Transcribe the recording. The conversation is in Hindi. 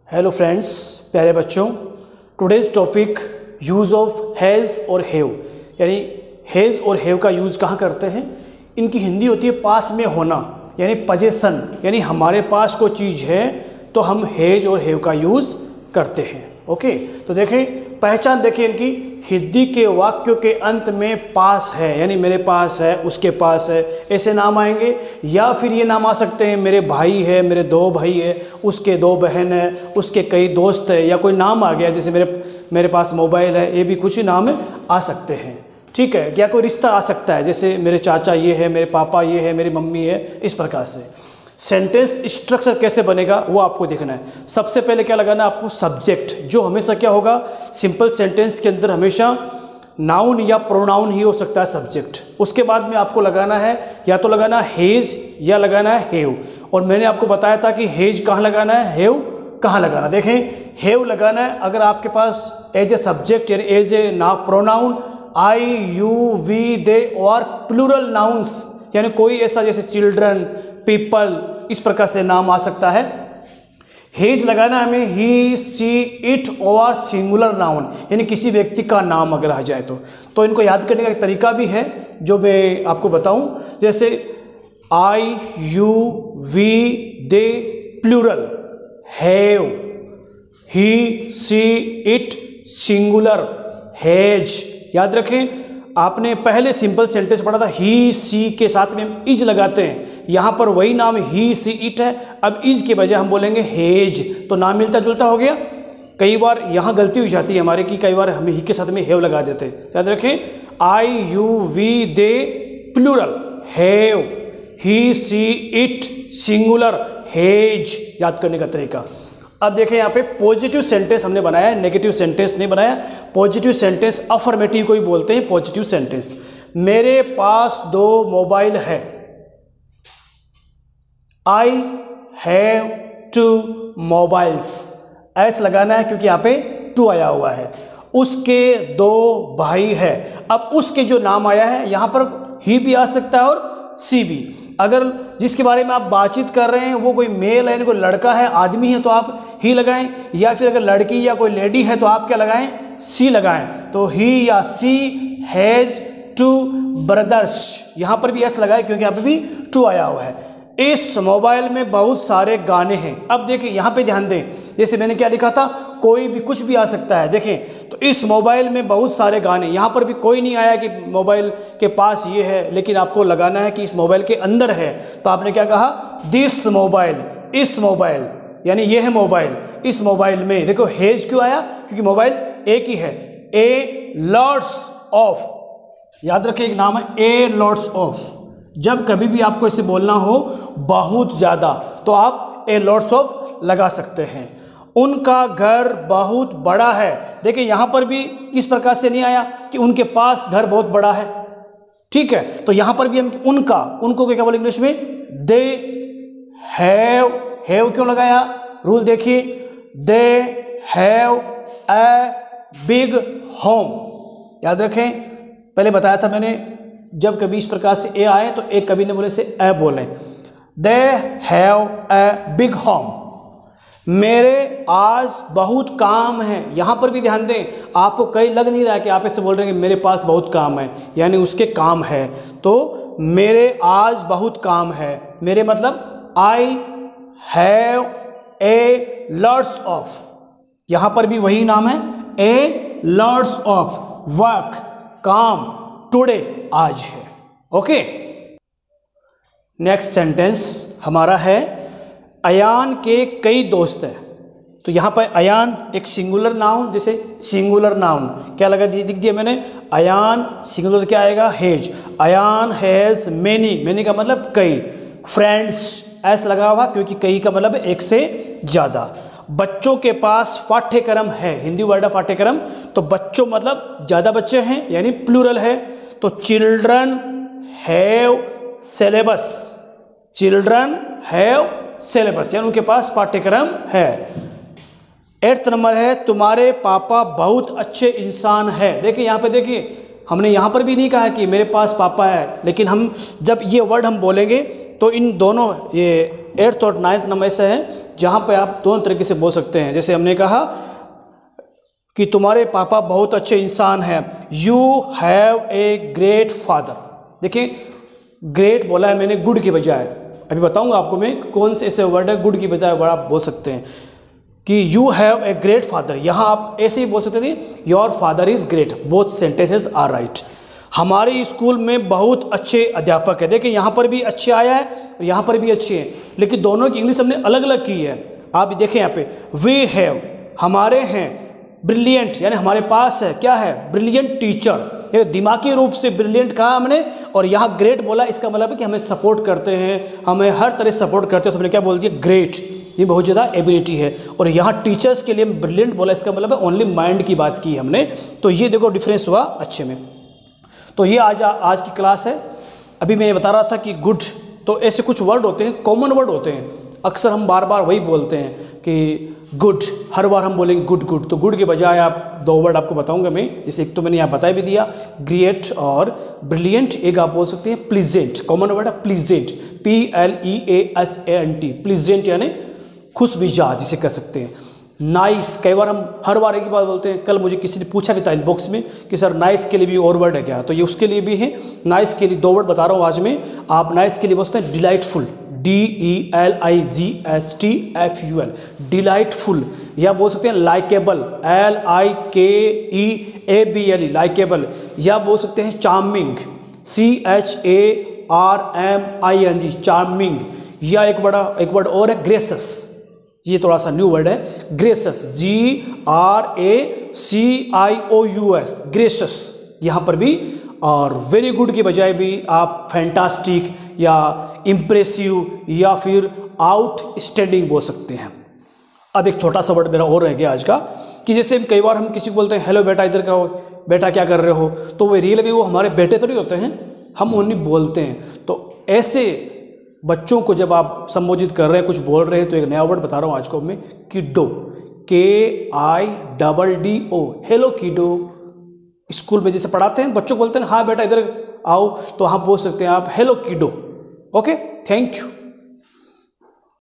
हेलो फ्रेंड्स, प्यारे बच्चों। Today's topic use of has और हैव, यानी हैज़ और हैव का यूज़ कहाँ करते हैं। इनकी हिंदी होती है पास में होना, यानी पजेसन, यानी हमारे पास कोई चीज़ है तो हम हैज़ और हैव का यूज़ करते हैं। ओके, तो देखें, पहचान देखें इनकी। हिंदी के वाक्यों के अंत में पास है, यानी मेरे पास है, उसके पास है, ऐसे नाम आएंगे। या फिर ये नाम आ सकते हैं, मेरे भाई है, मेरे दो भाई है, उसके दो बहन है, उसके कई दोस्त है, या कोई नाम आ गया जैसे मेरे पास मोबाइल है, ये भी कुछ ही नाम आ सकते हैं। ठीक है, या कोई रिश्ता आ सकता है, जैसे मेरे चाचा ये है, मेरे पापा ये है, मेरी मम्मी है, इस प्रकार से। सेंटेंस स्ट्रक्चर कैसे बनेगा वो आपको देखना है। सबसे पहले क्या लगाना है आपको, सब्जेक्ट, जो हमेशा क्या होगा, सिंपल सेंटेंस के अंदर हमेशा नाउन या प्रोनाउन ही हो सकता है सब्जेक्ट। उसके बाद में आपको लगाना है, या तो लगाना है हेज या लगाना है हेव। और मैंने आपको बताया था कि हेज कहाँ लगाना है, हेव कहाँ लगाना। देखें, हेव लगाना है अगर आपके पास एज ए सब्जेक्ट यानी as a pronoun I, you, we, they और प्लूरल नाउन्स, यानी कोई ऐसा जैसे चिल्ड्रन, पीपल, इस प्रकार से नाम आ सकता है। हेज लगाना है हमें ही, सी, इट और सिंगुलर नाउन, यानी किसी व्यक्ति का नाम अगर आ जाए तो इनको याद करने का एक तरीका भी है जो मैं आपको बताऊं। जैसे I, you, we, they plural, have, he, she, it singular, has. याद रखें, आपने पहले सिंपल सेंटेंस पढ़ा था, ही, सी के साथ में इज लगाते हैं। यहाँ पर वही नाम ही, सी, इट है, अब इज के बजाय हम बोलेंगे हेज, तो नाम मिलता जुलता हो गया। कई बार यहाँ गलती हो जाती है हमारे की, कई बार हम ही के साथ में हैव लगा देते हैं। याद रखें, I, you, we, they plural, have, he, she, it singular, has. याद करने का तरीका। अब देखें, यहाँ पे पॉजिटिव सेंटेंस हमने बनाया है, नेगेटिव सेंटेंस नहीं बनाया। पॉजिटिव सेंटेंस अफर्मेटिव को ही बोलते हैं पॉजिटिव सेंटेंस। मेरे पास 2 मोबाइल है, आई हैव 2 मोबाइल्स, ऐसा लगाना है क्योंकि यहाँ पे 2 आया हुआ है। उसके 2 भाई है, अब उसके जो नाम आया है यहाँ पर ही भी आ सकता है और सी भी। अगर जिसके बारे में आप बातचीत कर रहे हैं वो कोई मेल है, कोई लड़का है, आदमी है, तो आप ही लगाएं। या फिर अगर लड़की या कोई लेडी है तो आप क्या लगाएं, सी लगाएं। तो ही या सी हैज 2 ब्रदर्स, यहाँ पर भी ऐसा लगाएं क्योंकि यहाँ पे भी 2 आया हुआ है। इस मोबाइल में बहुत सारे गाने हैं। अब देखिए, यहाँ पे ध्यान दें, जैसे मैंने क्या लिखा था, कोई भी कुछ भी आ सकता है। देखें, तो इस मोबाइल में बहुत सारे गाने, यहाँ पर भी कोई नहीं आया कि मोबाइल के पास ये है, लेकिन आपको लगाना है कि इस मोबाइल के अंदर है। तो आपने क्या कहा, दिस मोबाइल, इस मोबाइल, यानी ये है मोबाइल, इस मोबाइल में। देखो, हेज क्यों आया, क्योंकि मोबाइल एक ही है। ए लॉट्स ऑफ, याद रखें, एक नाम है ए लॉट्स ऑफ। जब कभी भी आपको इसे बोलना हो बहुत ज़्यादा, तो आप ए लॉट्स ऑफ लगा सकते हैं। उनका घर बहुत बड़ा है। देखिए, यहाँ पर भी इस प्रकार से नहीं आया कि उनके पास घर बहुत बड़ा है। ठीक है, तो यहाँ पर भी हम उनको क्या बोलेंगे इंग्लिश में, दे हैव क्यों लगाया, रूल देखिए, they have a big home. याद रखें, पहले बताया था मैंने, जब कभी इस प्रकार से ए आए तो एक कभी ने बोले से ए बोलें। They have a big home, मेरे आज बहुत काम है। यहाँ पर भी ध्यान दें, आपको कहीं लग नहीं रहा कि आप ऐसे बोल रहे हैं कि मेरे पास बहुत काम है, यानी उसके काम है। तो मेरे आज बहुत काम है, मेरे मतलब I have a lots of, यहाँ पर भी वही नाम है, ए लॉट्स ऑफ वर्क, काम, टुडे, आज है। ओके, नेक्स्ट सेंटेंस हमारा है, अयान के कई दोस्त हैं। तो यहाँ पर अयान एक सिंगुलर नाउन, जैसे सिंगुलर नाउन क्या लगा दिख दिया मैंने, अयान सिंगुलर क्या आएगा, हेज। अयान हैज़ मैनी का मतलब कई, फ्रेंड्स ऐसा लगा हुआ क्योंकि कई का मतलब एक से ज़्यादा। बच्चों के पास पाठ्यक्रम है, हिंदी वर्ड है पाठ्यक्रम, तो बच्चों मतलब ज़्यादा बच्चे हैं, यानी प्लूरल है। तो children have syllabus, children have syllabus, यानी उनके पास पाठ्यक्रम है। 8th नंबर है, तुम्हारे पापा बहुत अच्छे इंसान है। देखिए, यहाँ पे देखिए, हमने यहाँ पर भी नहीं कहा कि मेरे पास पापा है, लेकिन हम जब ये वर्ड हम बोलेंगे तो इन दोनों, ये 8th और 9th नंबर ऐसा है जहाँ पे आप दोनों तरीके से बोल सकते हैं। जैसे हमने कहा कि तुम्हारे पापा बहुत अच्छे इंसान हैं, you have a great father. देखिए ग्रेट बोला है मैंने गुड की बजाय, अभी बताऊंगा आपको मैं कौन से ऐसे वर्ड है गुड की बजाय वर्ड आप बोल सकते हैं कि you have a great father. यहाँ आप ऐसे ही बोल सकते थे your father is great, both sentences are right. हमारे स्कूल में बहुत अच्छे अध्यापक है। देखिए यहाँ पर भी अच्छे आया है और यहाँ पर भी अच्छे हैं, लेकिन दोनों की इंग्लिश हमने अलग अलग की है। आप देखें यहाँ पे वी हैव, हमारे हैं, ब्रिलियंट यानी हमारे पास है, क्या है, ब्रिलियंट टीचर, दिमागी रूप से ब्रिलियंट कहा हमने, और यहाँ ग्रेट बोला, इसका मतलब है कि हमें सपोर्ट करते हैं, हमें हर तरह सपोर्ट करते हैं, तो हमने क्या बोल दिया, ग्रेट, ये बहुत ज़्यादा एबिलिटी है। और यहाँ टीचर्स के लिए ब्रिलियंट बोला, इसका मतलब है ओनली माइंड की बात की हमने। तो ये देखो डिफरेंस हुआ अच्छे में। तो ये आज की क्लास है। अभी मैं ये बता रहा था कि गुड, तो ऐसे कुछ वर्ड होते हैं, कॉमन वर्ड होते हैं, अक्सर हम बार बार वही बोलते हैं कि गुड, हर बार हम बोलेंगे गुड गुड, तो गुड के बजाय आप दो वर्ड आपको बताऊंगा मैं। जैसे एक तो मैंने यहाँ बता भी दिया ग्रेट और ब्रिलियंट, एक आप बोल सकते हैं प्लीजेंट, कॉमन वर्ड है प्लीजेंट, PLEASANT, प्लीजेंट यानी खुश मिजाज जिसे कह सकते हैं। नाइस, कई बार हम हर बार एक ही बात बोलते हैं। कल मुझे किसी ने पूछा भी था इनबॉक्स में कि सर नाइस के लिए भी और वर्ड है क्या, तो ये उसके लिए भी है। नाइस के लिए दो वर्ड बता रहा हूँ आज मैं। आप नाइस के लिए बोलते हैं डिलाइटफुल, DELIGHTFUL, डिलाइटफुल, या बोल सकते हैं लाइकेबल, LIKEABLE, लाइकेबल, या बोल सकते हैं चार्मिंग, CHARMING, चार्मिंग, या एक वर्ड और है ग्रेसस, ये थोड़ा सा न्यू वर्ड है, ग्रेसस, GRACIOUS, ग्रेसस यहाँ पर भी। और वेरी गुड के बजाय भी आप फैंटास्टिक या इम्प्रेसिव या फिर आउटस्टैंडिंग बोल सकते हैं। अब एक छोटा सा वर्ड मेरा और रह गया आज का, कि जैसे कई बार हम किसी को बोलते हैं हेलो बेटा इधर का हो, बेटा क्या कर रहे हो, तो वो रियल में वो हमारे बेटे तो नहीं होते हैं, हम उन्हें बोलते हैं। तो ऐसे बच्चों को जब आप संबोधित कर रहे हैं, कुछ बोल रहे हैं, तो एक नया वर्ड बता रहा हूँ आज को मैं, किडो, KIDDO, हेलो किडो। स्कूल में जैसे पढ़ाते हैं बच्चों को बोलते हैं हाँ बेटा इधर आओ, तो आप बोल सकते हैं आप हेलो किडो। Okay, thank you.